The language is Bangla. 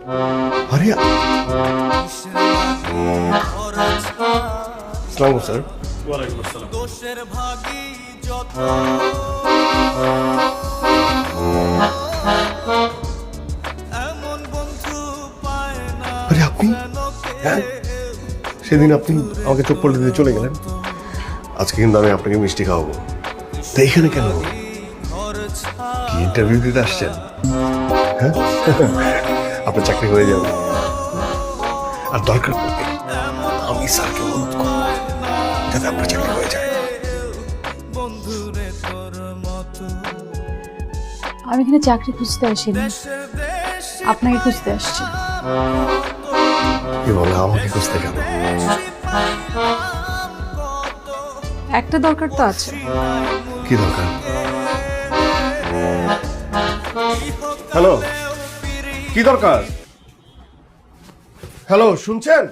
আরে আসসালামু স্যার। ওয়ালাইকুম আসসালাম। আরে আপনি, হ্যাঁ সেদিন আপনি আমাকে চোখ পড়ে দিয়ে চলে গেলেন, আজকে কিন্তু আমি আপনাকে মিষ্টি খাওয়াবো। তা এখানে কেন? কি ইন্টারভিউ দিতে আসছেন? হ্যাঁ আপনার চাকরি হয়ে যাবে, আর দরকার পড়বে আমি স্যারকে অনুরোধ করবো যাতে আপনার চাকরি হয়ে যায়। আমি এখানে চাকরি খুঁজতে আসিনি, আপনাকে খুঁজতে আসছি। কি বলে, আমাকে খুঁজতে কেন? একটা দরকার তো আছে। কি দরকার? হ্যালো, কি দরকার? হ্যালো, শুনছেন?